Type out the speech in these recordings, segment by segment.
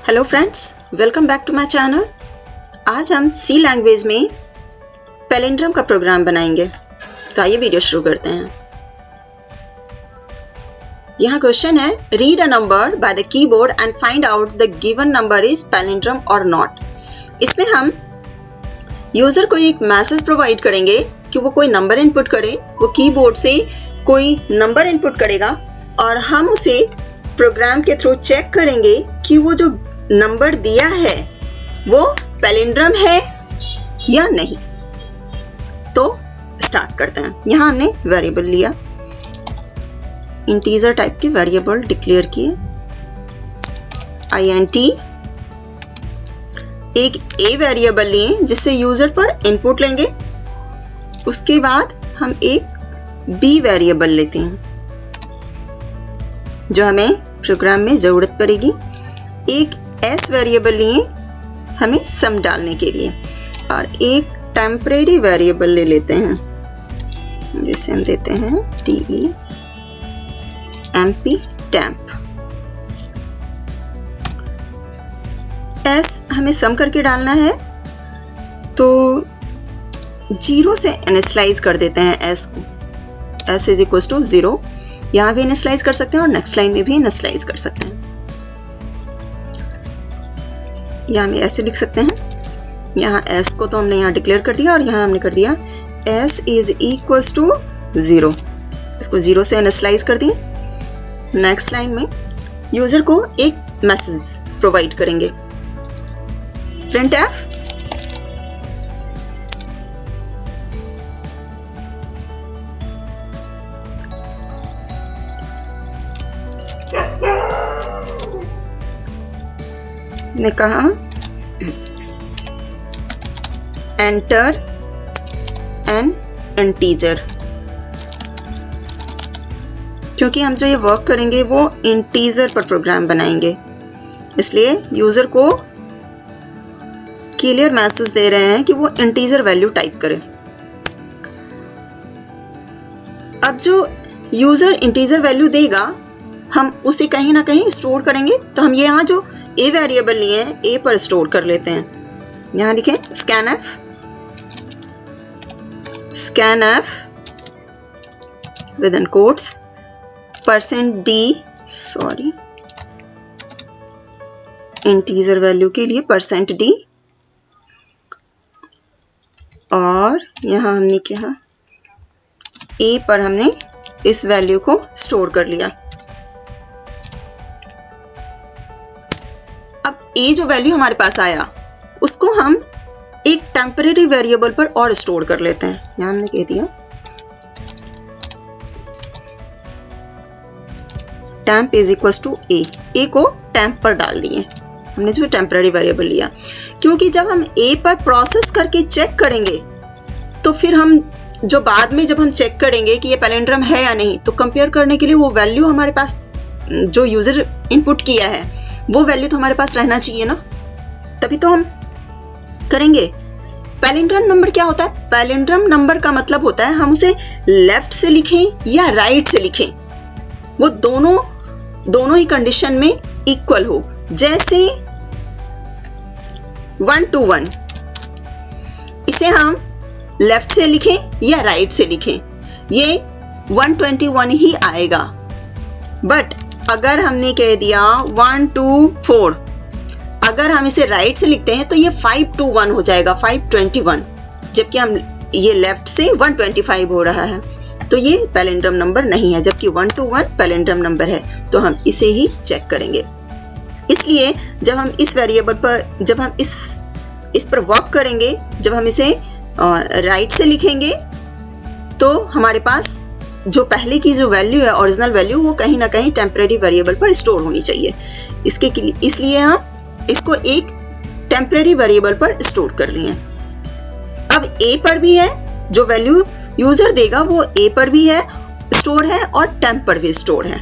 Hello friends, welcome back to my channel. आज हम सी language में पैलिंड्रम का प्रोग्राम बनाएंगे। तो आइए वीडियो शुरू करते हैं। यहाँ क्वेश्चन है, read a number by the keyboard and find out the given number is palindrome और नॉट। इसमें हम यूजर को एक मैसेज प्रोवाइड करेंगे कि वो कोई नंबर इनपुट करे। वो कीबोर्ड से कोई नंबर इनपुट करेगा और हम उसे प्रोग्राम के थ्रू चेक करेंगे कि वो जो नंबर दिया है वो पैलिंड्रम है या नहीं। तो स्टार्ट करते हैं। यहाँ हमने वेरिएबल लिया, इंटीजर टाइप के वेरिएबल डिक्लेयर किए, int। एक a वेरिएबल लिए जिससे यूजर पर इनपुट लेंगे। उसके बाद हम एक b वेरिएबल लेते हैं जो हमें प्रोग्राम में जरूरत पड़ेगी। एक s वेरिएबल लिए हमें सम डालने के लिए, और एक टेम्परेरी वेरिएबल ले लेते हैं जिसे हम देते हैं temp। s हमें सम करके डालना है तो 0 से इनिशियलाइज कर देते हैं s को। s is equal to 0। यहाँ भी इनिशियलाइज कर सकते हैं और नेक्स्ट लाइन में भी इनिशियलाइज कर सकते हैं। यहाँ में ऐसे लिख सकते हैं। यहाँ s को तो हमने यहाँ डिक्लेयर कर दिया और यहाँ हमने कर दिया s इज इक्वल टू 0। इसको 0 से इनिशियलाइज कर दिए। नेक्स्ट लाइन में यूजर को एक मैसेज प्रोवाइड करेंगे, printf ने कहा एंटर एन इंटीजर। क्योंकि हम जो ये वर्क करेंगे वो इंटीजर पर प्रोग्राम बनाएंगे, इसलिए यूजर को क्लियर मैसेज दे रहे हैं कि वो इंटीजर वैल्यू टाइप करे। अब जो यूजर इंटीजर वैल्यू देगा हम उसे कहीं ना कहीं स्टोर करेंगे। तो हम ये यहाँ जो a वेरिएबल लिए हैं a पर स्टोर कर लेते हैं। यहाँ लिखें scanf with in quotes %d integer value के लिए %d, और यहाँ हमने क्या a पर हमने इस वैल्यू को स्टोर कर लिया। अब a जो वैल्यू हमारे पास आया उसको हम एक टेम्परेरी वेरिएबल पर और स्टोर कर लेते हैं। यहाँ हमने कह दिया temp is equal to a को temp पर डाल दिए हमने जो टेम्परेरी वेरिएबल लिया। क्योंकि जब हम a पर प्रोसेस करके चेक करेंगे तो फिर हम जो बाद में जब हम चेक करेंगे कि ये पैलिंड्रम है या नहीं, तो कंपेयर करने के लिए वो वैल्यू हमारे पास जो यूजर इनपुट किया है वो वैल्यू तो हमारे पास रहना चाहिए ना, तभी तो हम करेंगे। पैलिंड्रम नंबर क्या होता है? पैलिंड्रम नंबर का मतलब होता है हम उसे लेफ्ट से लिखें या राइट से लिखें, वो दोनों ही कंडीशन में इक्वल हो। जैसे 1 to 1, इसे हम लेफ्ट से लिखें या राइट से लिखें, ये 121 ही आएगा। बट अगर हमने कह दिया 1 to 4, अगर हम इसे राइट से लिखते हैं तो ये 5 to 1 हो जाएगा, 521, जबकि हम ये लेफ्ट से 125 हो रहा है। तो ये पैलिंड्रम नंबर नहीं है, जबकि 1 to 1 पैलिंड्रम नंबर है। तो हम इसे ही चेक करेंगे। इसलिए जब हम इस वेरिएबल पर, जब हम इस पर वर्क करेंगे, जब हम इसे राइट से लिखेंगे तो हमारे पास जो पहले की जो वैल्यू है, ओरिजिनल वैल्यू, वो कहीं ना कहीं टेम्परेरी वेरिएबल पर स्टोर होनी चाहिए। इसलिए हम इसको एक टेम्परेरी वेरिएबल पर स्टोर कर लिए। अब a पर भी है, जो वैल्यू यूजर देगा वो a पर भी है, स्टोर है, और टेम्प पर भी स्टोर है।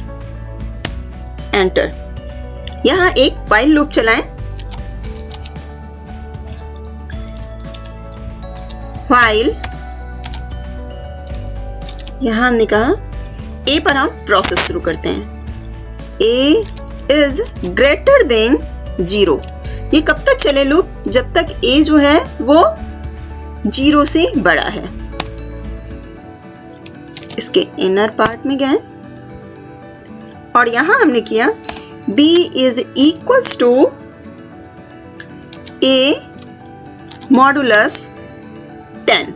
एंटर। यहाँ एक व्हाइल लूप चलाएं। व्हाइल, यहाँ हमने कहा a पर हम प्रोसेस शुरू करते हैं। a is greater than 0। ये कब तक चले लूप? जब तक a जो है वो 0 से बड़ा है। इसके इनर पार्ट में गए और यहां हमने किया b is equals to a modulus 10।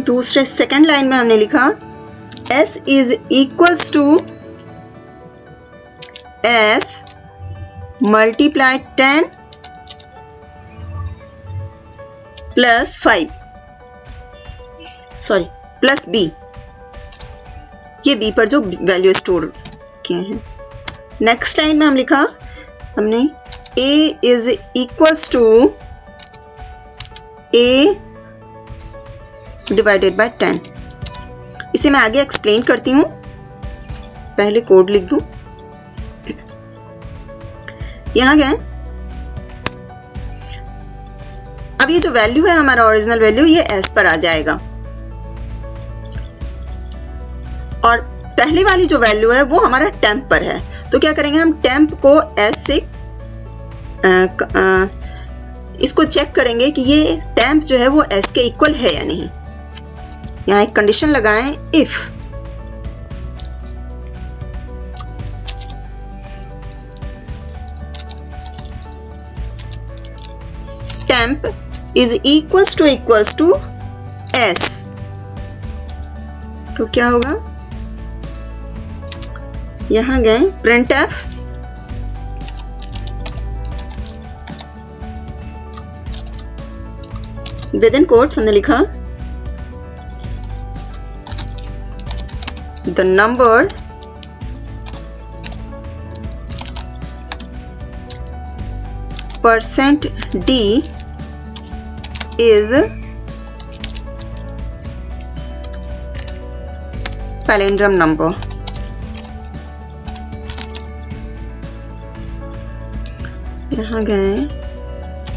दूसरे सेकंड लाइन में हमने लिखा s is equals to s multiply 10 plus 5 sorry plus b। ये b पर जो वैल्यू स्टोर किए हैं। नेक्स्ट लाइन में हम लिखा हमने a is equals to a divided by 10। इसे मैं आगे एक्सप्लेन करती हूं, पहले कोड लिख दूं। यहां गए, अब ये जो वैल्यू है हमारा ओरिजिनल वैल्यू ये s पर आ जाएगा और पहले वाली जो वैल्यू है वो हमारा टेम्प पर है। तो क्या करेंगे हम टेम्प को s से इसको चेक करेंगे कि ये टेम्प जो है वो s के इक्वल है या नहीं। यहाँ एक कंडीशन लगाएं, if temp is equals to s, तो क्या होगा? यहां गए printf विद इन कोट्स हमने लिखा the number %d is palindrome number। यहाँ गए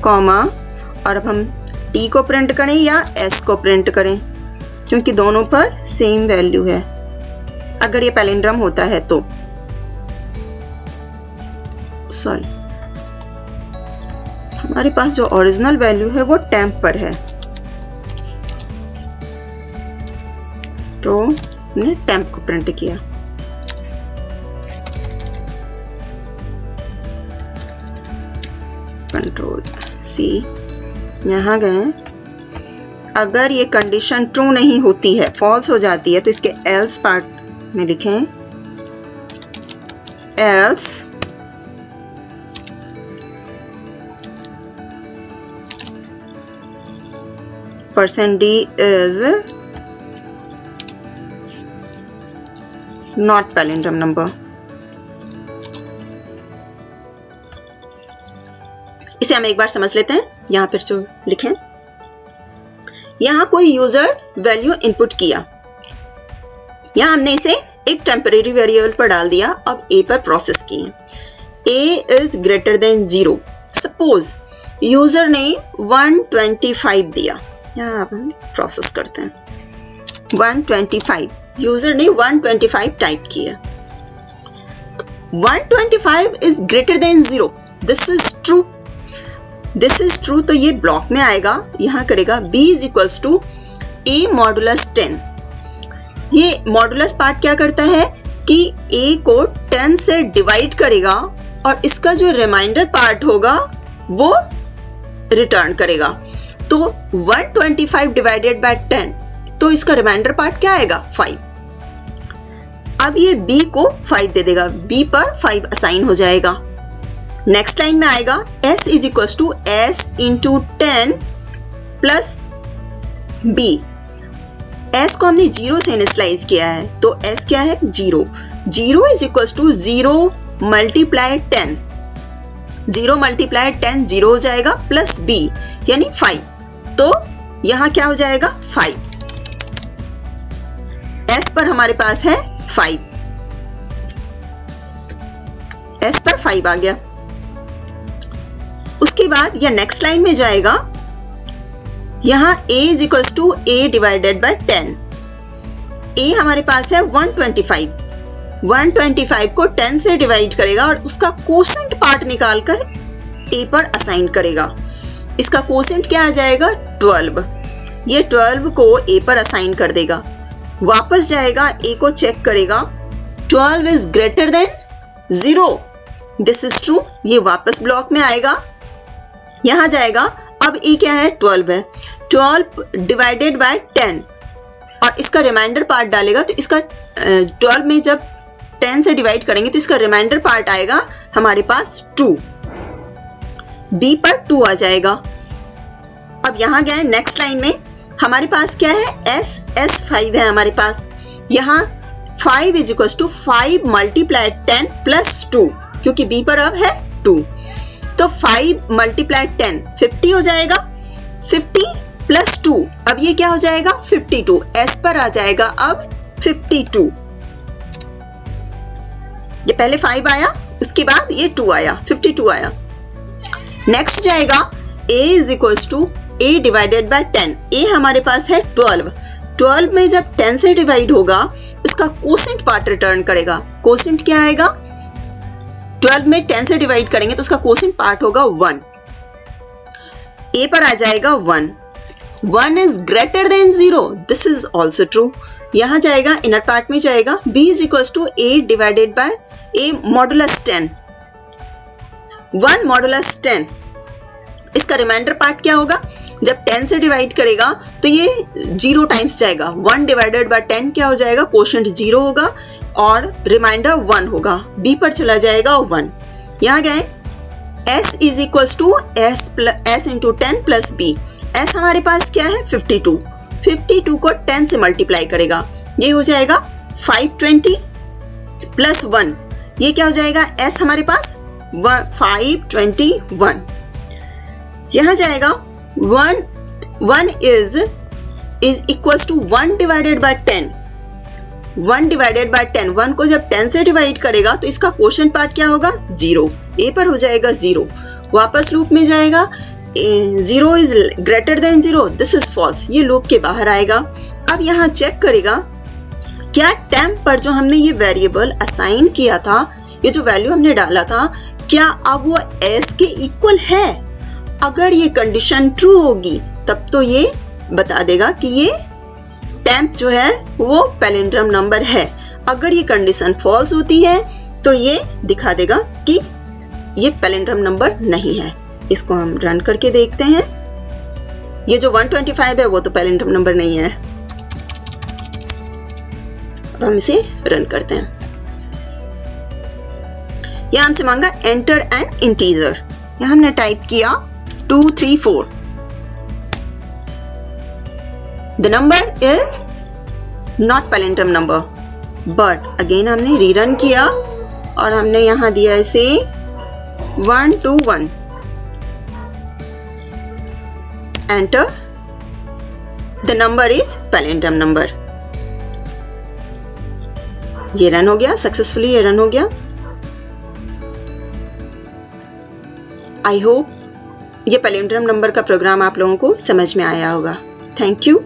कॉमा और अब हम t को प्रिंट करें या s को प्रिंट करें, क्योंकि दोनों पर सेम वैल्यू है अगर ये पैलिंड्रम होता है तो। सॉरी, हमारे पास जो ओरिजिनल वैल्यू है वो टेम्प पर है, तो हमने टेम्प को प्रिंट किया। Control C। यहां गए, अगर ये कंडीशन ट्रू नहीं होती है, फॉल्स हो जाती है, तो इसके एल्स पार्ट में लिखें else %d is not palindrome number। इसे हम एक बार समझ लेते हैं। यहां पर जो लिखें, यहां कोई यूजर वैल्यू इनपुट किया, यहां हमने इसे एक टेम्परेरी वेरिएबल पर डाल दिया, अब a पर प्रोसेस किए। a is greater than 0। Suppose user ने 125 दिया, यहाँ अब हम प्रोसेस करते हैं। 125 यूजर ने 125 टाइप किया, 125 is greater than 0। This is true, तो ये ब्लॉक में आएगा, यहां करेगा b is equals to a modulus 10। ये मॉडुलस पार्ट क्या करता है कि a को 10 से डिवाइड करेगा और इसका जो रिमाइंडर पार्ट होगा वो रिटर्न करेगा। तो 125 डिवाइडेड बाय 10, तो इसका रिमाइंडर पार्ट क्या आएगा? 5। अब ये b को 5 दे देगा, b पर 5 असाइन हो जाएगा। नेक्स्ट लाइन में आएगा s is equals to s into 10 plus b। s को हमने 0 से इनिशियलाइज किया है, तो s क्या है? 0। 0 is equals to 0 multiply 10। 0 multiply 10 0 हो जाएगा, प्लस b यानी 5। तो यहां क्या हो जाएगा? 5। s पर हमारे पास है 5, s पर 5 आ गया। उसके बाद यह नेक्स्ट लाइन में जाएगा, यहां a is equals to a divided by 10। A हमारे पास है 125, 125 को 10 से डिवाइड करेगा और उसका कोसेंट पार्ट निकालकर ए पर असाइन करेगा। इसका कोसेंट क्या आ जाएगा 12, ये 12 को ए पर असाइन कर देगा। वापस जाएगा, ए को चेक करेगा, 12 is greater than 0, this is true, ये वापस ब्लॉक में आएगा, यहां जाएगा। अब ए क्या है 12 है, 12 डिवाइडेड बाय 10 और इसका रिमाइंडर पार्ट डालेगा तो इसका 12 में जब 10 से डिवाइड करेंगे तो इसका रिमाइंडर पार्ट आएगा हमारे पास 2, बी पर 2 आ जाएगा। अब यहां गए नेक्स्ट लाइन में, हमारे पास क्या है एस 5 है हमारे पास, यहाँ 5 is equal to 5 multiplied 10 plus 2, क्योंकि बी पर अब है 2, तो 5 मल्टीप्लाइड 10 50 हो जाएगा, 50 प्लस 2, अब ये क्या हो जाएगा 52, एस पर आ जाएगा अब 52। ये पहले 5 आया, उसके बाद ये 2 आया, 52 आया। नेक्स्ट जाएगा a is equal to a divided by 10, a हमारे पास है 12, 12 में जब 10 से डिवाइड होगा उसका कोसेंट पार्ट रिटर्न करेगा। कोसेंट क्या आएगा, 12 में 10 से डिवाइड करेंगे तो उसका कोसेंट पार्ट होगा 1, a पर आ जाएगा 1, 1 is greater than 0, this is also true. यहां जाएगा, इनर पार्ट में जाएगा, b is equal to a divided by a modulus 10, 1 modulus 10, इसका रिमाइंडर पार्ट क्या होगा, जब 10 से डिवाइड करेगा तो ये 0 टाइम्स जाएगा, 1 डिवाइडेड बाय 10 क्या हो जाएगा, कोशेंट 0 होगा और रिमाइंडर 1 होगा, b पर चला जाएगा 1। यहाँ गए s is equal to s into 10 plus b, s हमारे पास क्या है 52, 52 को 10 से मल्टीप्लाई करेगा, ये हो जाएगा 520 प्लस 1, ये क्या हो जाएगा s हमारे पास 521। यहां जाएगा 1 is equal to 1 divided by 10, 1 divided by 10, 1 को जब 10 से डिवाइड करेगा तो इसका कोशेंट पार्ट क्या होगा 0, a पर हो जाएगा 0, वापस लूप में जाएगा, 0 is greater than 0, this is false, ये लूप के बाहर आएगा। अब यहाँ चेक करेगा क्या टेम्प पर जो हमने ये वेरिएबल असाइन किया था, ये जो वैल्यू हमने डाला था, क्या अब वो s के इक्वल है। अगर ये कंडीशन ट्रू होगी तब तो ये बता देगा कि ये टेम्प जो है वो पैलिंड्रोम नंबर है। अगर ये कंडीशन फॉल्स होती है तो ये दिखा देगा कि ये पैलिंड्रोम नंबर नहीं है। इसको हम रन करके देखते हैं। ये जो 125 है वो तो पैलिंड्रोम नंबर नहीं है। अब हम इसे रन करते हैं। यहां हमसे मांगा एंटर एन इंटीजर, यहां हमने टाइप किया 234, the number is not palindrome number, but again हमने रीरन किया और हमने यहां दिया इसे 121, enter, the number is palindrome number। ये रन हो गया सक्सेसफुली, ये रन हो गया। आई होप ये पैलिंड्रोम नंबर का प्रोग्राम आप लोगों को समझ में आया होगा। Thank you.